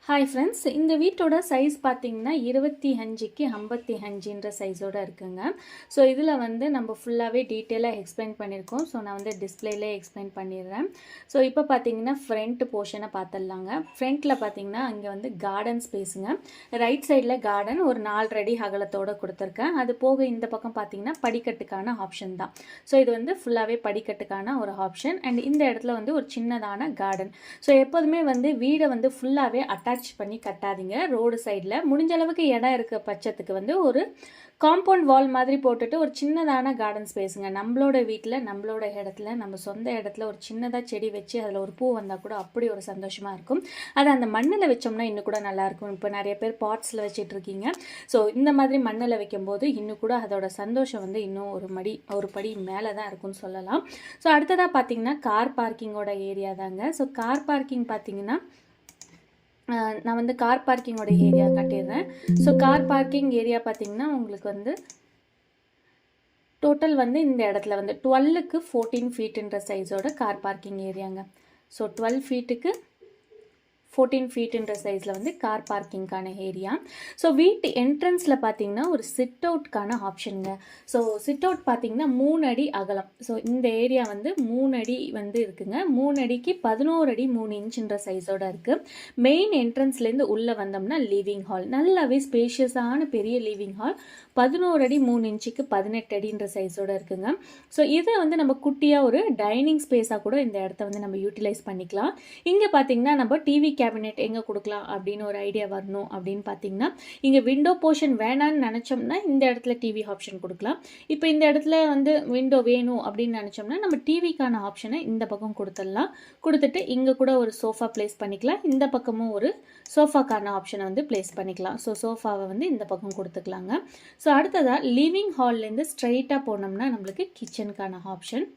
Hi friends, இந்த வீட்டோட size பார்த்தீங்கன்னா 25க்கு 55ன்ற சைஸோட இருக்குங்க. ஸோ இதில் வந்து நம்ம ஃபுல்லாகவே டீட்டெயிலாக எக்ஸ்பிளைன் பண்ணியிருக்கோம். ஸோ நான் வந்து டிஸ்பிளேலே எக்ஸ்பிளைன் பண்ணிடுறேன். ஸோ இப்போ பார்த்தீங்கன்னா ஃப்ரண்ட் போர்ஷனை பார்த்துடலாங்க. ஃப்ரண்ட்டில் பார்த்தீங்கன்னா இங்கே வந்து கார்டன் ஸ்பேஸுங்க. ரைட் சைடில் கார்டன் ஒரு 4 அடி அகலத்தோடு கொடுத்துருக்கேன். அது போக இந்த பக்கம் பார்த்தீங்கன்னா படிக்கட்டுக்கான ஆப்ஷன் தான். ஸோ இது வந்து ஃபுல்லாகவே படிக்கட்டுக்கான ஒரு ஆப்ஷன். அண்ட் இந்த இடத்துல வந்து ஒரு சின்னதான கார்டன். ஸோ எப்போதுமே வந்து வீடை வந்து ஃபுல்லாகவே அட்டாச் பண்ணி கட்டாதீங்க. ரோடு சைடில் முடிஞ்ச அளவுக்கு இடம் இருக்க பட்சத்துக்கு வந்து ஒரு காம்பவுண்ட் வால் மாதிரி போட்டுட்டு ஒரு சின்னதான கார்டன் ஸ்பேஸுங்க. நம்மளோட வீட்டில் நம்மளோட இடத்துல நம்ம சொந்த இடத்துல ஒரு சின்னதாக செடி வச்சு அதில் ஒரு பூ வந்தால் கூட அப்படி ஒரு சந்தோஷமாக இருக்கும். அது அந்த மண்ணில் வச்சோம்னா இன்னும் கூட நல்லாயிருக்கும். இப்போ நிறைய பேர் பாட்ஸில் வச்சுட்டு இருக்கீங்க. ஸோ இந்த மாதிரி மண்ணில் வைக்கும்போது இன்னும் கூட அதோட சந்தோஷம் வந்து இன்னும் ஒரு படி மேலே தான் இருக்கும்னு சொல்லலாம். ஸோ அடுத்ததாக பார்த்தீங்கன்னா கார் பார்க்கிங்கோட ஏரியா தாங்க. ஸோ கார் பார்க்கிங் பார்த்தீங்கன்னா நான் வந்து கார் பார்க்கிங்கோட ஏரியா காட்டிடுறேன். ஸோ கார் பார்க்கிங் ஏரியா பார்த்தீங்கன்னா உங்களுக்கு வந்து டோட்டல் வந்து இந்த இடத்துல வந்து 12க்கு 14 ஃபீட்டுன்ற சைஸோட கார் பார்க்கிங் ஏரியாங்க. ஸோ 12 ஃபீட்டுக்கு 14 ஃபீட்டுன்ற சைஸில் வந்து கார் பார்க்கிங்கான ஏரியா. ஸோ வீட்டு என்ட்ரன்ஸில் பார்த்தீங்கன்னா ஒரு சிட் அவுட்கான ஆப்ஷனுங்க. ஸோ சிட் அவுட் பார்த்தீங்கன்னா 3 அடி அகலம். ஸோ இந்த ஏரியா வந்து 3 அடி வந்து இருக்குங்க. 3 அடிக்கு 11 அடி 3 இன்ச்சுன்ற சைஸோட இருக்குது. மெயின் என்ட்ரன்ஸ்லேருந்து உள்ளே வந்தோம்னா லிவிங் ஹால், நல்லாவே ஸ்பேஷியஸான பெரிய லிவிங் ஹால் 11 அடி 3 இன்ச்சுக்கு 18 அடின்ற சைஸோட இருக்குங்க. ஸோ இதை வந்து நம்ம குட்டியாக ஒரு டைனிங் ஸ்பேஸாக கூட இந்த இடத்த வந்து நம்ம யூட்டிலைஸ் பண்ணிக்கலாம். இங்கே பார்த்தீங்கன்னா நம்ம டிவி கேபினெட் எங்கே கொடுக்கலாம் அப்படின்னு ஒரு ஐடியா வரணும் அப்படின்னு பார்த்தீங்கன்னா இங்கே விண்டோ போர்ஷன் வேணான்னு நினச்சோம்னா இந்த இடத்துல டிவி ஆப்ஷன் கொடுக்கலாம். இப்போ இந்த இடத்துல வந்து விண்டோ வேணும் அப்படின்னு நினச்சோம்னா நம்ம டிவிக்கான ஆப்ஷனை இந்த பக்கம் கொடுத்துடலாம். கொடுத்துட்டு இங்கே கூட ஒரு சோஃபா பிளேஸ் பண்ணிக்கலாம். இந்த பக்கமும் ஒரு சோஃபாக்கான ஆப்ஷனை வந்து பிளேஸ் பண்ணிக்கலாம். ஸோ சோஃபாவை வந்து இந்த பக்கம் கொடுத்துக்கலாங்க. ஸோ அடுத்ததாக லிவிங் ஹால்லேருந்து ஸ்ட்ரைட்டாக போனோம்னா நம்மளுக்கு கிச்சனுக்கான ஆப்ஷன்.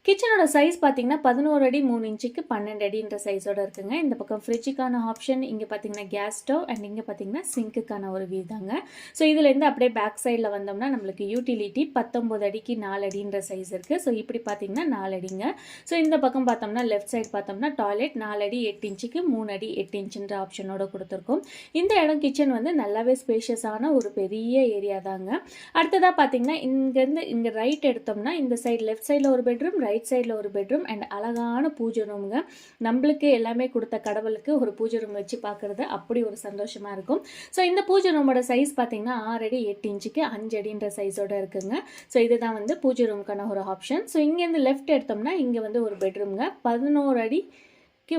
கிச்சனோட சைஸ் பார்த்தீங்கன்னா 11 அடி 3 இன்ச்சுக்கு 12 அடின்ற சைஸோட இருக்குங்க. இந்த பக்கம் ஃப்ரிட்ஜுக்கான ஆப்ஷன், இங்கே பார்த்தீங்கன்னா கேஸ் ஸ்டவ் அண்ட் இங்கே பார்த்தீங்கன்னா சிங்க்குக்கான ஒரு வீதாங்க. ஸோ இதுலேருந்து அப்படியே பேக் சைடில் வந்தோம்னா நம்மளுக்கு யூட்டிலிட்டி 19 அடிக்கு 4 அடின்ற சைஸ் இருக்குது. ஸோ இப்படி பார்த்தீங்கன்னா 4 அடிங்க. ஸோ இந்த பக்கம் பார்த்தோம்னா லெஃப்ட் சைடு பார்த்தோம்னா டாய்லெட் 4 அடி 8 இன்ச்சுக்கு 3 அடி 8 இன்ச்சுன்ற ஆப்ஷனோட கொடுத்துருக்கோம். இந்த இடம் கிச்சன் வந்து நல்லாவே ஸ்பேஷியஸான ஒரு பெரிய ஏரியா தாங்க. அடுத்ததாக பார்த்தீங்கன்னா இங்கேருந்து இங்கே ரைட் எடுத்தோம்னா இந்த சைடு லெஃப்ட் சைடில் ஒரு பெட்ரூம், ரைட் சைடில் ஒரு பெட்ரூம் அண்ட் அழகான பூஜை ரூமுங்க. நம்மளுக்கு எல்லாமே கொடுத்த கடவுளுக்கு ஒரு பூஜை ரூம் வச்சு பார்க்குறது அப்படி ஒரு சந்தோஷமாக இருக்கும். ஸோ இந்த பூஜை ரூமோட சைஸ் பார்த்தீங்கன்னா 6 அடி 8 இன்ச்சுக்கு 5 அடின்ற சைஸோட இருக்குங்க. ஸோ இதுதான் வந்து பூஜை ரூமுக்கான ஒரு ஆப்ஷன். ஸோ இங்கேருந்து லெஃப்ட் எடுத்தோம்னா இங்கே வந்து ஒரு பெட்ரூம்ங்க 11 அடி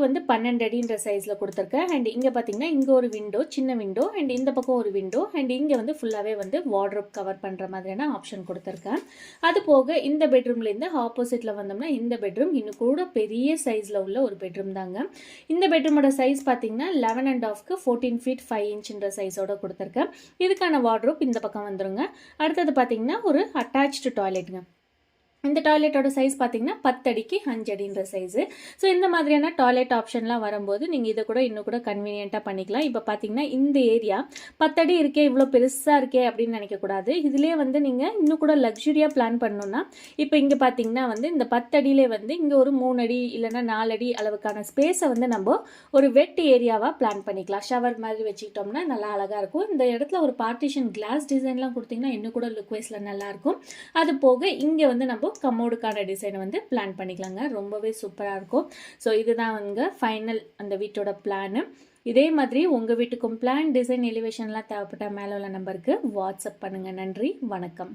வந்து 12 அடின்ற சைஸில் கொடுத்துருக்கேன். அண்ட் இங்கே பார்த்தீங்கன்னா இங்கே ஒரு விண்டோ, சின்ன விண்டோ அண்ட் இந்த பக்கம் ஒரு விண்டோ அண்ட் இங்கே வந்து ஃபுல்லாகவே வந்து வார்ட்ரோப் கவர் பண்ணுற மாதிரியான ஆப்ஷன் கொடுத்துருக்கேன். அது போக இந்த பெட்ரூம்லேருந்து ஆப்போசிட்டில் வந்தோம்னா இந்த பெட்ரூம் இன்னும் கூட பெரிய சைஸில் உள்ள ஒரு பெட்ரூம் தாங்க. இந்த பெட்ரூமோட சைஸ் பார்த்தீங்கன்னா 11.5க்கு 14 ஃபீட் 5 இன்ச்சுன்ற சைஸோட கொடுத்துருக்கேன். இதுக்கான வார்ட்ரோப் இந்த பக்கம் வந்துருங்க. அடுத்தது பார்த்தீங்கன்னா ஒரு அட்டாச்டு டாய்லெட்டுங்க. இந்த டாய்லெட்டோட சைஸ் பார்த்தீங்கன்னா 10 அடிக்கு 5 அடின்ற சைஸு. ஸோ இந்த மாதிரியான டாய்லெட் ஆப்ஷன்லாம் வரும்போது நீங்கள் இதை கூட இன்னும் கூட கன்வீனியண்ட்டாக பண்ணிக்கலாம். இப்போ பார்த்தீங்கன்னா இந்த ஏரியா 10 அடி இருக்கே, இவ்வளோ பெருசாக இருக்கே அப்படின்னு நினைக்கக்கூடாது. இதிலே வந்து நீங்கள் இன்னும் கூட லக்ஸுரியாக பிளான் பண்ணணுன்னா இப்போ இங்கே பார்த்தீங்கன்னா வந்து இந்த 10 அடியிலே வந்து இங்கே ஒரு 3 அடி இல்லைன்னா 4 அடி அளவுக்கான ஸ்பேஸை வந்து நம்ம ஒரு வெட் ஏரியாவாக பிளான் பண்ணிக்கலாம். ஷவர் மாதிரி வச்சுக்கிட்டோம்னா நல்லா அழகாக இருக்கும். இந்த இடத்துல ஒரு பார்ட்டிஷன் கிளாஸ் டிசைன்லாம் கொடுத்தீங்கன்னா இன்னும் கூட லுக் வைஸில் நல்லாயிருக்கும். அது போக இங்கே வந்து நம்ம கமோடுக்கான டிசைனை வந்து பிளான் பண்ணிக்கலாங்க. ரொம்பவே சூப்பராக இருக்கும். ஸோ இதுதான் வந்து ஃபைனல் அந்த வீட்டோட பிளானு. இதே மாதிரி உங்கள் வீட்டுக்கும் பிளான் டிசைன் எலிவேஷன்லாம் தேவைப்பட்ட மேலே உள்ள நம்பருக்கு வாட்ஸ்அப் பண்ணுங்கள். நன்றி, வணக்கம்.